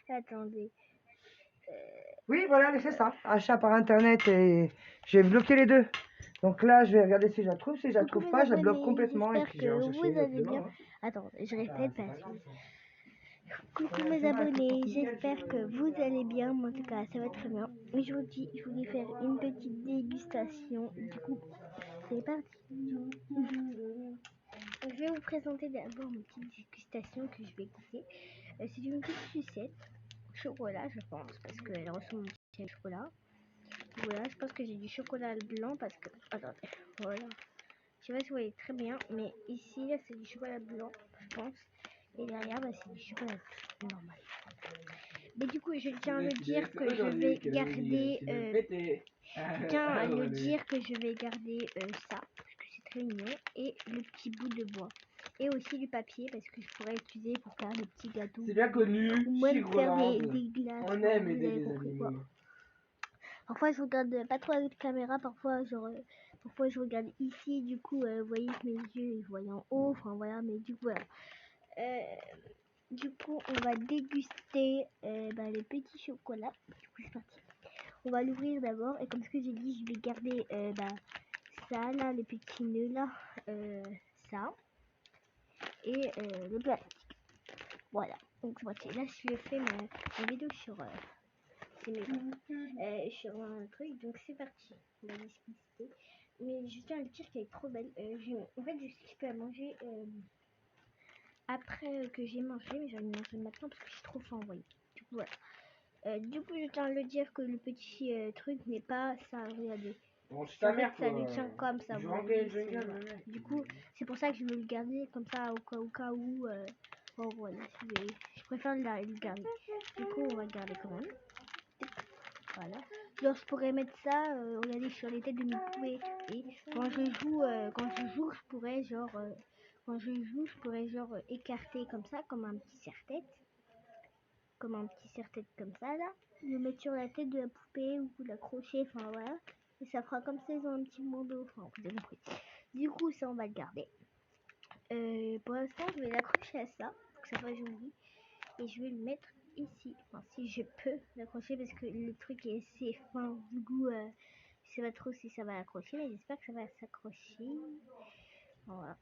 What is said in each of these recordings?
Attendez. Oui, voilà, c'est ça. Achat par internet et j'ai bloqué les deux. Donc là, je vais regarder si je la trouve. Si je la trouve pas, je la bloque complètement et puis je vais J'espère que rechercher vous allez demain. bien. Hein. Attends, je répète parce que... Coucou mes abonnés, j'espère que vous allez bien. Moi, en tout cas, ça va très bien. Aujourd'hui, je voulais faire une petite dégustation. Du coup, c'est parti. Je vais vous présenter d'abord une petite dégustation que je vais goûter. C'est une petite sucette chocolat, je pense, parce qu'elle ressemble un petit au chocolat. Voilà, je pense que j'ai du chocolat blanc parce que... Attendez, voilà. Je sais pas si vous voyez très bien, mais ici, là, c'est du chocolat blanc, je pense. Et derrière, bah, c'est du chocolat normal. Mais du coup, je tiens à le dire que je vais garder... je tiens à le dire que je vais garder ça, parce que c'est très mignon. Et le petit bout de bois. Et aussi du papier, parce que je pourrais l'utiliser pour faire des petits gâteaux. C'est bien connu, ou même faire des glaces. on aime aider les animaux. Parfois je regarde pas trop avec la caméra, parfois genre parfois je regarde ici, du coup vous voyez que mes yeux ils voient en haut, enfin voilà, mais du coup voilà. Du coup on va déguster les petits chocolats. Du coup c'est parti. On va l'ouvrir d'abord et comme ce que j'ai dit, je vais garder ça là, les petits nœuds là, ça et le plastique. Voilà, donc voici, là je fais ma vidéo sur sur un truc, donc c'est parti. On va discuter. Mais je tiens à le dire qu'elle est trop belle. En fait, je sais que je peux la manger après que j'ai mangé, mais j'en ai mangé maintenant parce que j'ai trop faim, envoyé. Du coup, voilà. Du coup, je tiens à le dire que le petit truc n'est pas ça, regardez. Bon, En fait, ça lui tient comme ça. Du coup, c'est pour ça que je veux le garder comme ça au cas où. Bon, voilà, je préfère le garder. Du coup, on va le garder quand même. Voilà. Genre je pourrais mettre ça, regardez sur les têtes de mes poupées. Et quand je joue, je pourrais genre écarter comme ça, comme un petit serre-tête. Comme un petit serre-tête comme ça là. Le mettre sur la tête de la poupée ou l'accrocher, enfin voilà. Et ça fera comme ça, ils ont un petit bandeau. Enfin, vous avez compris. Du coup, ça on va le garder. Pour l'instant, je vais l'accrocher à ça, pour que ça soit joli. Et je vais le mettre ici, enfin si je peux l'accrocher parce que le truc est assez fin, du coup je sais pas trop si ça va accrocher, mais j'espère que ça va s'accrocher. Voilà,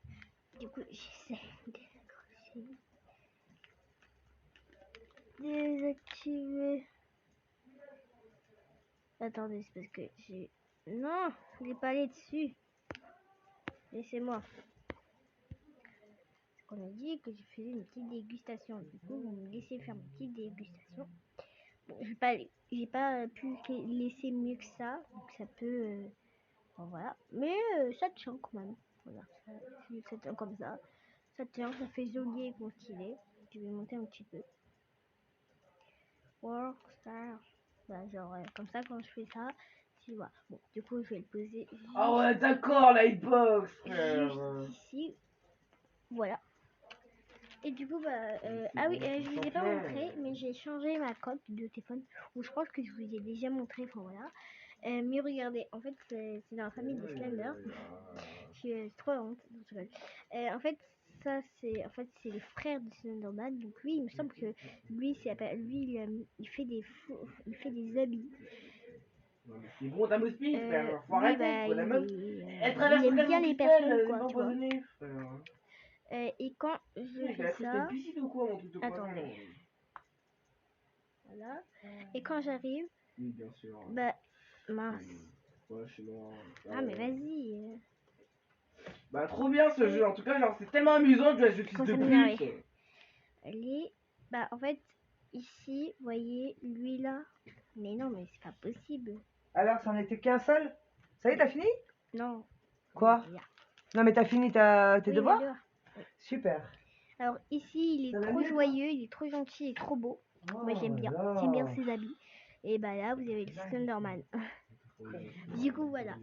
du coup j'essaie d'accrocher, désactiver. Attendez, c'est parce que j'ai... Non, il n'est pas allé dessus. Laissez-moi. On a dit que je faisais une petite dégustation, du coup vous me laissez faire une petite dégustation. Bon, j'ai pas pu laisser mieux que ça, donc ça peut bon, voilà, mais ça tient quand même. Voilà, ça tient comme ça, tient, ça fait joli et stylé. Je vais monter un petit peu. Workstar, genre comme ça quand je fais ça, tu vois. Bon, du coup je vais le poser juste, Ah ouais, d'accord, Lightbox, frère. juste ici, voilà. Et du coup, ah oui, je vous ai pas montré, mais j'ai changé ma coque de téléphone, ou je pense que je vous ai déjà montré, enfin voilà. Mais regardez, en fait, c'est dans la famille des Slender. Je suis trop honte. En fait, ça, c'est le frère de Slenderman. Donc lui, il me semble que lui, il fait des habits. C'est bon, t'as mouspille, frère. Faut Lui, arrêter, quoi. La meuf, elle il traverse le aime bien camion les toute seule, personnes, elle est quoi, pas tu vois. empoisonnée, frère. Et quand je fais Est-ce que c'était ça, une piscine ou quoi, mon truc de poisson? attendez, voilà. Et quand j'arrive, Oui, bien sûr. bah, mince. Ouais, chez moi. Ah, mais vas-y. Bah, trop bien ce jeu. En tout cas, genre, c'est tellement amusant que je suis de m'énerver. plus. Allez, bah, en fait, ici, vous voyez, lui là. Mais non, mais c'est pas possible. Alors, c'en était qu'un seul? Ça y est, t'as fini? Non. Quoi? Non, mais t'as fini tes devoirs? Oui. Super. Alors ici, il est trop joyeux, il est trop gentil, il est trop beau. Moi, j'aime bien. J'aime bien ses habits. Et bah là, vous avez le Slenderman. Du coup, voilà.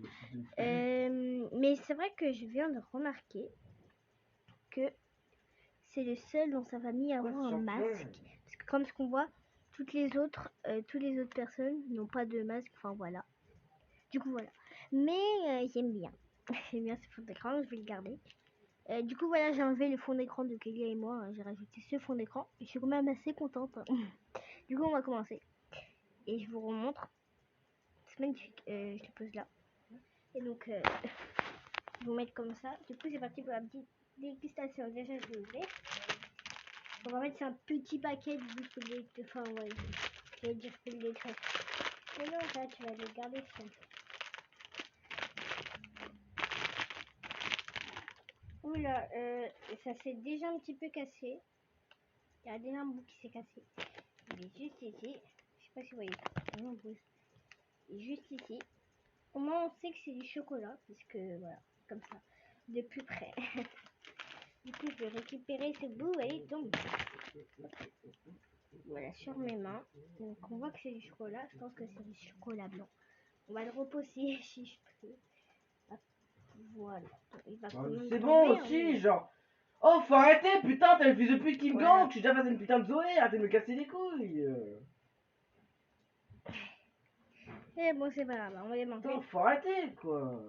Mais c'est vrai que je viens de remarquer que c'est le seul dans sa famille à avoir un masque. Parce que comme ce qu'on voit, toutes les autres personnes n'ont pas de masque. Enfin, voilà. Du coup, voilà. Mais j'aime bien. J'aime bien ce fond d'écran, je vais le garder. Du coup, voilà, j'ai enlevé le fond d'écran de Kélia et moi. J'ai rajouté ce fond d'écran. Je suis quand même assez contente. Du coup, on va commencer. Et je vous remontre. C'est magnifique. Je te pose là. Et donc, je vous mettre comme ça. Du coup, c'est parti pour la petite dégustation. Déjà, je vais ouvrir. Donc, en fait, c'est un petit paquet. Du coup, je peux le... Enfin, ouais. Je vais dire que je peux le détruire. Mais non, ça, tu vas le garder ça. Oula, ça s'est déjà un petit peu cassé. Il y a déjà un bout qui s'est cassé. Il est juste ici. Je sais pas si vous voyez ça. Non, il est juste ici. Au moins, on sait que c'est du chocolat. Parce que, voilà, comme ça. De plus près. Du coup, je vais récupérer ce bout. Et il tombe. Voilà, sur mes mains. Donc, on voit que c'est du chocolat. Je pense que c'est du chocolat blanc. On va le reposer si je peux. Hop, voilà. Il va quand même C'est tomber, bon hein, aussi, mais... genre. Oh, faut arrêter, putain, t'as le fils de pute qui me Voilà. gank. Je suis déjà face à une putain de Zoé, arrêtez de me casser les couilles. Et bon, c'est pas grave, on va les manger. Putain, faut arrêter, quoi.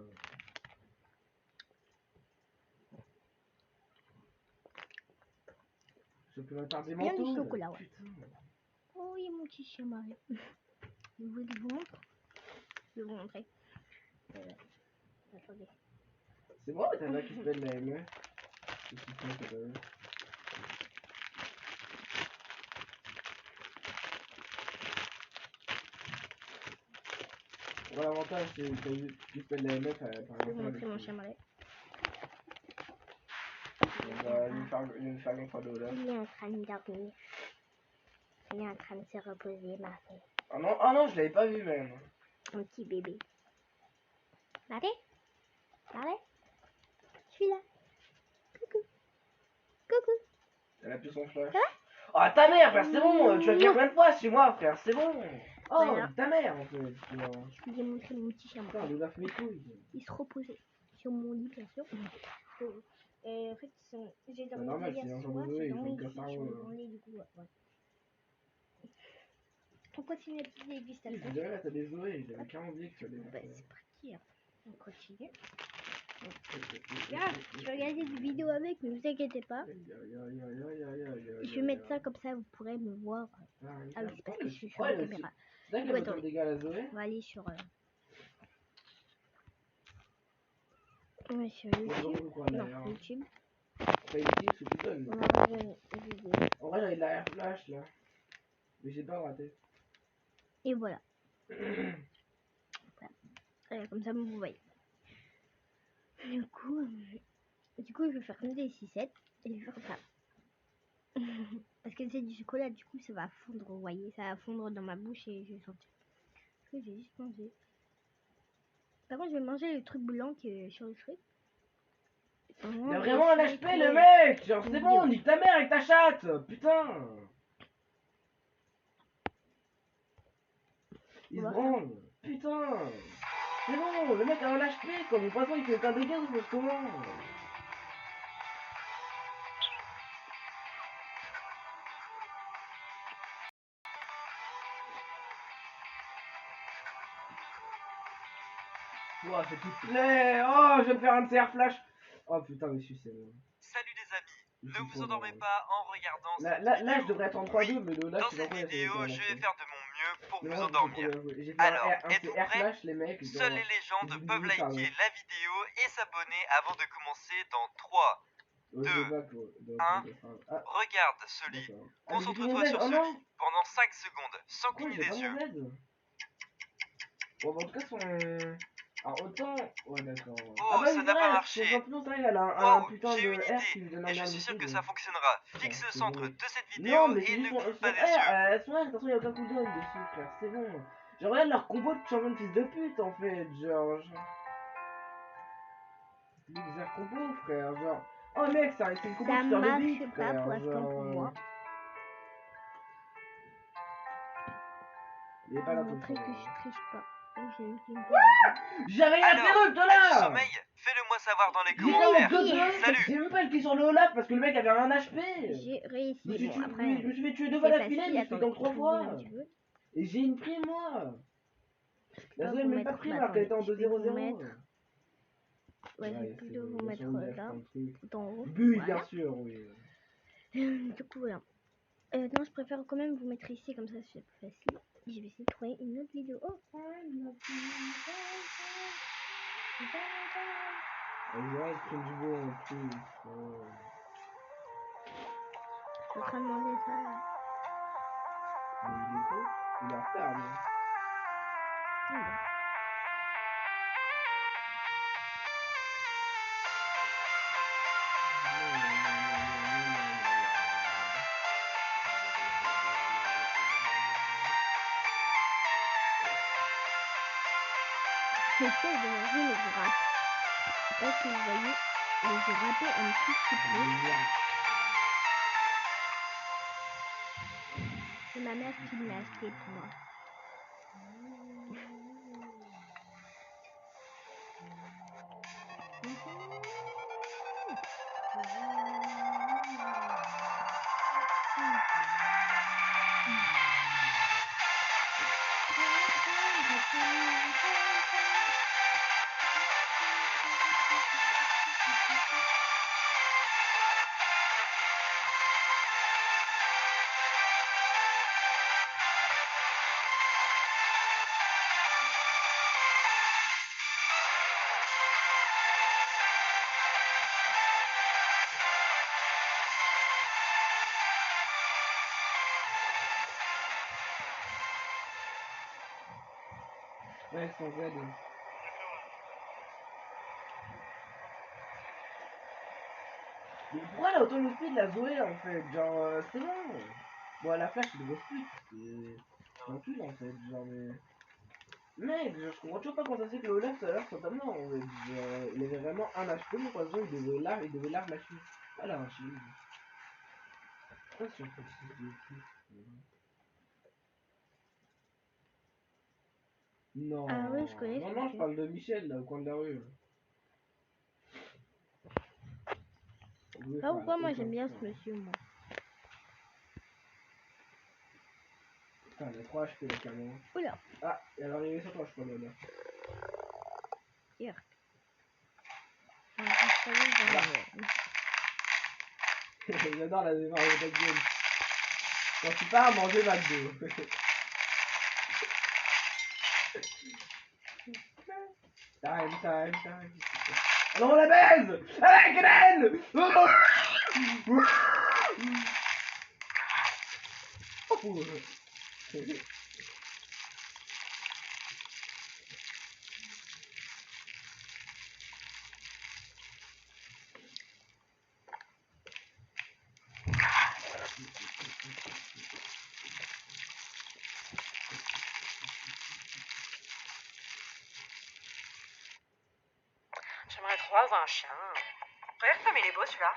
Je peux m'attarder Bien du manteau. chocolat, ouais. Putain. Oh, il y a mon petit chien Marie. Vous voulez que je vous montre? Je vais vous montrer. Attendez. C'est moi ou t'as là qui se pèle la ME? Bon, l'avantage, c'est que quand tu se pèles la MF, par Je vais vous exemple. montrer mon chien Marie. Il va nous faire notre dos là. Il est en train de dormir. Il est en train de se reposer, Marie. Ah non, je l'avais pas vu même. Un petit bébé. Marie? Marie? Je suis là. Coucou. Coucou. Elle a plus son flash. Ah ta mère, frère, c'est bon. Tu vas venir combien de fois chez moi, frère, c'est bon. Oh, Voilà. ta mère en fait. Je lui ai montré mon petit chien Marie. Putain, il a fait mes couilles. Il se reposait sur mon lit, bien sûr. En fait, j'ai dormi normal, hier c'est un genre soir, de Zoé, j'ai il faut dormi me ici, casser un je rôle, suis dans le lit, du coup, ouais. On continue la petite Si, dégustation. je là, t'as des Zoé, j'avais carrément oublié que tu allais Bah, faire c'est parti, hein. On continue. ça. Ah, je vais regarder des vidéos avec, mais ne vous inquiétez pas. Je vais mettre ça comme ça, vous pourrez me voir. Ah oui, c'est parce que je suis sur la caméra. C'est vrai qu'elle a des gars à la Zoé. On va aller sur... sur YouTube. Non, YouTube. Pas YouTube, c'est tout seul. On va regarder une vidéo. En vrai, j'avais de l'arrière flash là. Mais j'ai pas raté. Et voilà. Voilà, comme ça, vous voyez. Du coup, je vais faire comme des 6-7 et je vais faire comme ça. Parce que c'est du chocolat, du coup, ça va fondre, vous voyez. Ça va fondre dans ma bouche et je vais sentir. Du coup, j'ai juste mangé. Par contre, je vais manger le truc blanc qui est sur le truc. Il a vraiment un HP le mec. Genre, c'est bon, nique ta mère avec ta chatte. Putain. Il se branle. Putain. C'est bon, le mec a un HP quoi. Mais de toute façon, il fait aucun dégât ou chose comment. Ouah, c'est tout plaît. Oh, je vais me faire un CR flash. Oh putain, mais je suis sérieux. Salut les amis, ne vous endormez pas en regardant cette vidéo. Là, je devrais être en 3-2, mais là, dans je cette vidéo, je vais faire de mon mieux pour vous endormir. J'ai fait Alors, un êtes-vous CR prêts? flash, les mecs. Seules les légendes peuvent liker la vidéo et s'abonner avant de commencer dans 3, 2, 1. Regarde ce lit. Concentre-toi sur ce lit pendant 5 secondes, sans cligner des yeux. Bon, en tout cas, son... Alors, autant... Ouais, d'accord. Oh, ça n'a pas marché. Wow, j'ai une idée. Et je suis sûr que ça fonctionnera. Fixe le centre de cette vidéo non, mais et ne cligne pas des yeux. yeux. Son air, de toute façon, il n'y a aucun cooldown dessus, frère. C'est bon. Genre, regarde leur combo de champion de fils de pute, en fait. Genre... Bizarre combo, frère. Genre... Oh, mec, c'est une combo de tueur de bite, frère. Ça marche pas pour l'instant pour moi. Il est pas là tout le que je triche pas. J'avais un perruque de là. Sommeil, fais-le moi savoir dans les commentaires. Salut. J'ai même pas le clic sur le Olaf parce que le mec avait un HP. J'ai réussi. Je Bon, après, me suis fait tuer 2 fois d'affilée, mais je fais donc 3 fois. peu. Et j'ai une prime, moi. La Zoé même pas prime alors qu'elle était en 2-0-0. Ouais, je vais plutôt vous mettre là, tout en haut. Oui, Voilà. bien sûr, oui. Du coup, voilà. Non, je préfère quand même vous mettre ici, comme ça c'est plus facile. Je vais essayer de trouver une autre vidéo. Oh, Ouais, c'est du beau en plus. je suis en train de demander ça. Il est en retard, lui. J'essaie de manger les grappes. Je sais pas si vous voyez, mais j'ai râpé un tout petit peu. C'est ma mère qui me l'a acheté pour moi. Ouais, son Z. Mais pourquoi elle a autant de speed la Zoé en fait? Genre, c'est bon. Bon, à la Flash, c'est de gros speed. C'est un cul en fait. Genre, mais. Mec, je comprends toujours pas quand ça se fait que le Olaf tout à l'heure soit pas mort en fait. Genre, il avait vraiment un HP, mon poison, il devait large lâcher. Ah la vache. Ah, c'est un petit de fou. Non. Ah oui, je connais. Non, je parle de Michel là au coin de la rue. Pas pourquoi moi j'aime bien ce monsieur, moi. Putain, elle a 3 HP la caméra. Oula. Ah, elle est arrivée sur toi, je crois, là. Hier. J'adore la démarche de McDo. Quand tu pars manger McDo. Time. Alors on la baise. Avec Hélène. J'aimerais trop avoir un chien. Regarde comme il est beau celui-là.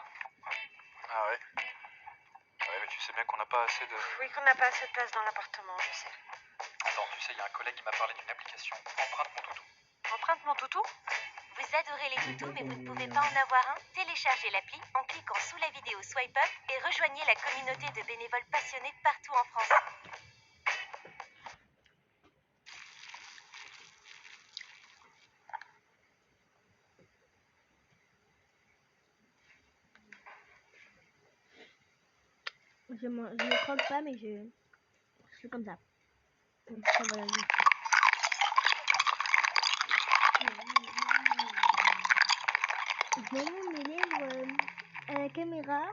Ah ouais. Ouais, mais tu sais bien qu'on n'a pas assez de... Oui, qu'on n'a pas assez de place dans l'appartement, je sais. Attends, tu sais, il y a un collègue qui m'a parlé d'une application, Empreinte mon toutou. Empreinte mon toutou? Vous adorez les toutous mais vous ne pouvez pas en avoir un? Téléchargez l'appli en cliquant sous la vidéo Swipe Up et rejoignez la communauté de bénévoles passionnés partout en France. Je ne croque pas, mais je suis comme ça. Ça va aller. Vraiment, mes lèvres à la caméra,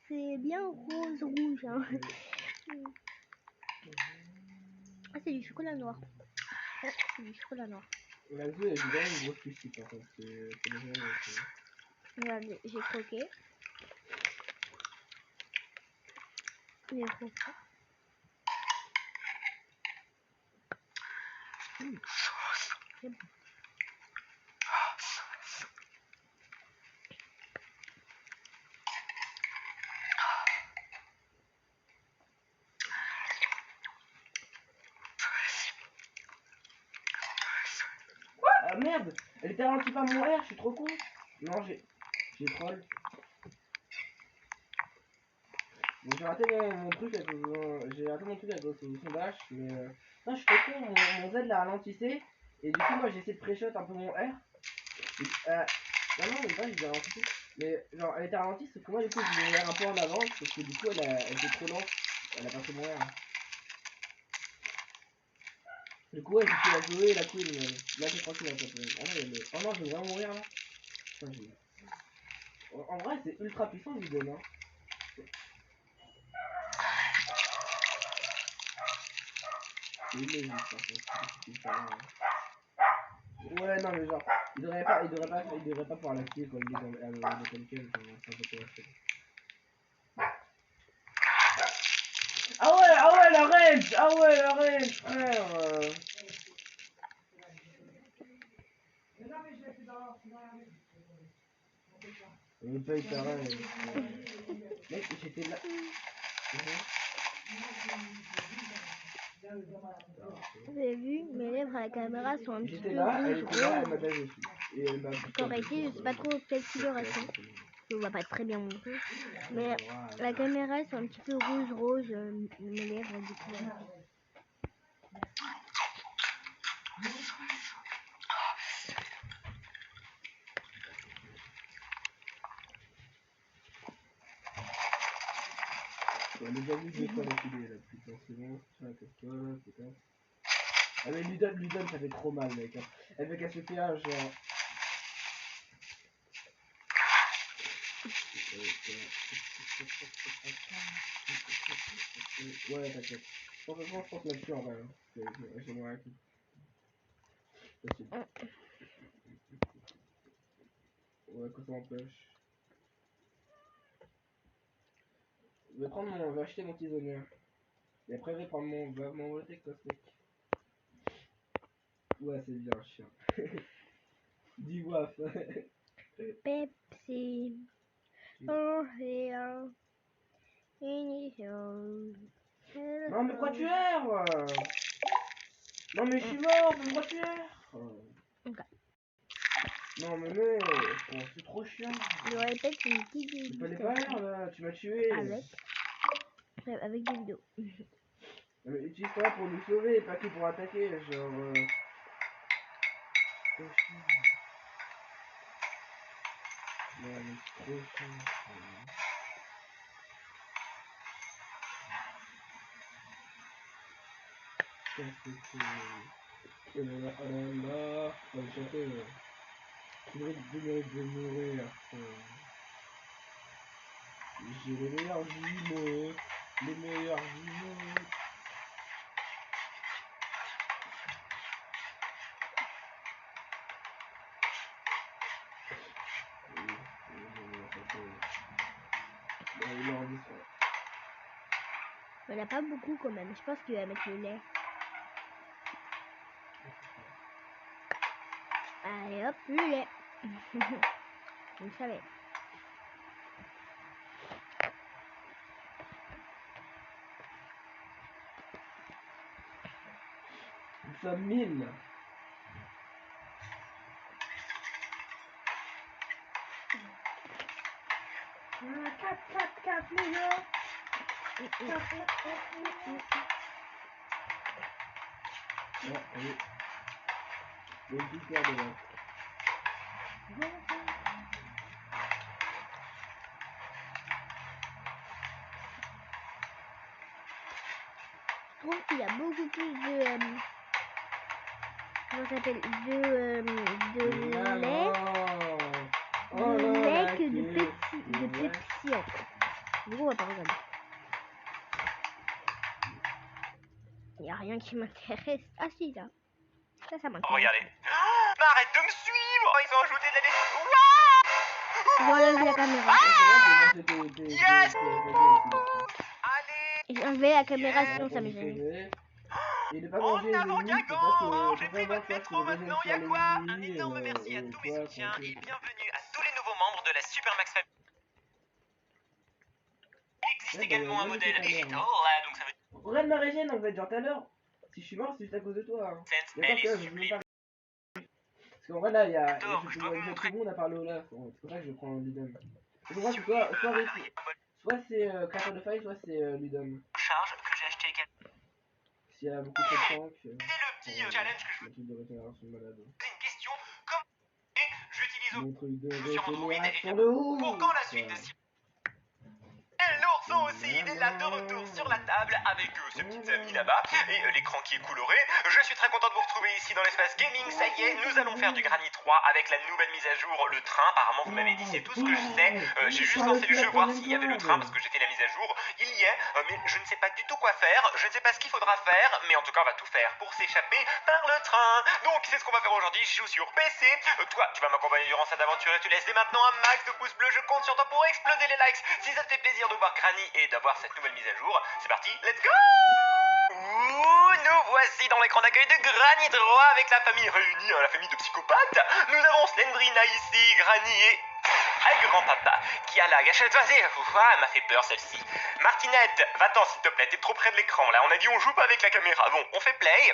c'est bien rose-rouge. Hein. Ah, c'est du chocolat noir. Oh, c'est du chocolat noir. La Zoé, elle est vraiment une grosse piscine en fait. C'est vraiment. Regardez, j'ai croqué. Il est trop fort. C'est bon. Ah merde, elle était ralentie par mon R, je suis trop con. Non, j'ai troll. Bon, j'ai raté mon truc à cause du sondage, mais non, je suis trop con, mon Z l'a ralentissé, et du coup moi j'ai essayé de pré-shot un peu mon R, Non, non, même pas, j'ai ralenti. Mais genre, elle était ralentie, sauf que moi, du coup, je mourir un peu en avance, parce que du coup, elle était trop lente. Elle a pas fait mourir. Hein. Du coup, ouais, j'ai fait la Zoé et la Queen. Là, c'est tranquille, en fait. Oh non, je vais vraiment mourir là. Putain, en vrai, c'est ultra puissant, Lidon. Hein. C'est illogique, par contre. Ouais, non, mais genre, il devrait pas pouvoir la tuer quand il est dans le Tolkien, c'est un peu trop. Ah ouais, la range! Ah ouais, la range, frère! Il paye ta range. Mec, j'étais là. Vous avez vu, mes lèvres à la caméra sont un petit peu rouges, rose. Correcté, je sais pas trop quelle couleur elles sont. Je vois pas très bien mon truc. Mais la caméra sont un petit peu rouge, rose, mes lèvres du coup. On a déjà vu deux fois d'affilée là, putain, c'est bon, tiens, casse-toi, putain. Ah mais Ludon, ça fait trop mal, mec. Hein. Elle fait qu'elle se fait un genre. Ouais, t'inquiète. Je pense là-dessus en vrai. Hein. J'ai moins un coup. Ouais, que ça empêche. Je vais acheter mon tisonnier. Et après, je vais prendre mon voter cosmique. Ouais, c'est bien, chien. Dis waf. Pepsi. Oh, yeah. Non, mais pourquoi tu erres? Non, mais je suis mort, mais pourquoi tu erres? Okay. Non, mais mec, oh, c'est trop chiant. Je répète une petite Tu vidéo. fallait pas erre là, tu m'as tué. Avec des vidéos. Mais utilise ça pour nous sauver, pas que pour attaquer, genre. Trop chiant. Non, mais c'est trop chiant. Qu'est-ce que c'est? Oh là là, oh là là. On va chanter. Tu mérites de mourir. J'ai les meilleurs emotes. Les meilleurs emotes. Il n'y en a pas beaucoup quand même. Je pense qu'il va mettre le lait. Allez hop, le lait. Vous savez. Nous sommes 1000. Quatre, les gars. Ouais, allez. Il y a une petite paire de là. Je trouve qu'il y a beaucoup plus de... comment ça s'appelle? De lait. De lait que de Pepsi en fait. Du coup, on va pas regarder. Il n'y a rien qui m'intéresse. Ah si, là. Ça m'intéresse. Regardez. Mais arrête de me suivre. Ils ont ajouté de la J'ai enlevé la caméra. Yes. Allez. J'ai enlevé la caméra sinon ça me gêne. En avant Guingamp. J'ai pris votre métro maintenant, y'a quoi? Un énorme merci à tous mes soutiens et bienvenue à tous les nouveaux membres de la Supermax Family. Il existe également un modèle digital, donc ça veut... Regarde ma régène en fait, genre tout à l'heure. Si je suis mort, c'est juste à cause de toi. Hein. Elle est sublime. Parce qu'en vrai là, il y a je dois vous montrer. tout le monde à part le Olaf. C'est pour ça que je prends Ludum. C'est pour ça que soit c'est créateur de faille, soit c'est Ludum. Charge que j'ai acheté également. S'il y a beaucoup trop de tanks. C'était le petit challenge que je veux. De régénération malade. C'est une question comme j'utilise sur Android évidemment. Pour quand la suite de Et l'ourson aussi, il est là de retour sur la table avec ses petites amies là-bas et l'écran qui est coloré. Je suis très content de vous retrouver ici dans l'espace gaming. Ça y est, nous allons faire du Granny 3 avec la nouvelle mise à jour, le train. Apparemment, vous m'avez dit, c'est tout ce que je sais. J'ai juste lancé le jeu voir s'il y avait le train parce que j'ai fait la mise à jour. Il y est, mais je ne sais pas du tout quoi faire. Je ne sais pas ce qu'il faudra faire, mais en tout cas, on va tout faire pour s'échapper par le train. Donc, c'est ce qu'on va faire aujourd'hui. Je joue sur PC. Toi, tu vas m'accompagner durant cette aventure et tu laisses dès maintenant un max de pouces bleus. Je compte sur toi pour exploser les likes. Si ça te fait plaisir de voir Granny et d'avoir cette nouvelle mise à jour, c'est parti, let's go! Ouh, nous voici dans l'écran d'accueil de Granny 3 avec la famille réunie, la famille de psychopathes. Nous avons Slendrina ici, Granny et grand-papa qui a la gâchette. Vas-y, elle m'a fait peur celle-ci. Martinette, va-t'en s'il te plaît, t'es trop près de l'écran là. On a dit on joue pas avec la caméra. Bon, on fait play.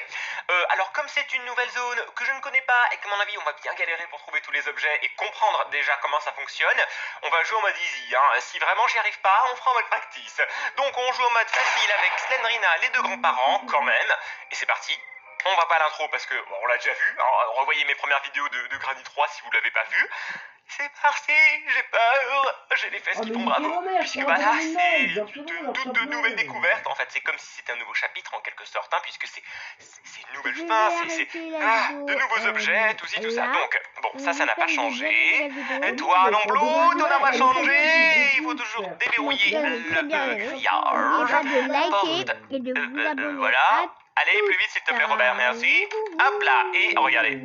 Alors comme c'est une nouvelle zone que je ne connais pas et que à mon avis on va bien galérer pour trouver tous les objets et comprendre déjà comment ça fonctionne, on va jouer en mode easy. Si vraiment j'y arrive pas, on fera en mode practice. Donc on joue en mode facile avec Slendrina, les deux grands-parents quand même. Et c'est parti. On va pas à l'intro parce que on l'a déjà vu. Revoyez mes premières vidéos de Granny 3 si vous l'avez pas vu. C'est parti, j'ai peur, j'ai les fesses qui font bravo, puisque voilà, c'est de nouvelles découvertes, en fait, c'est comme si c'était un nouveau chapitre en quelque sorte, puisque c'est une nouvelle fin, c'est de nouveaux objets, tout ci, tout ça, donc, bon, ça n'a pas changé, toi non plus, tout n'a pas changé, il faut toujours déverrouiller le grillage, voilà, allez, plus vite s'il te plaît Robert, merci, hop là, et regardez.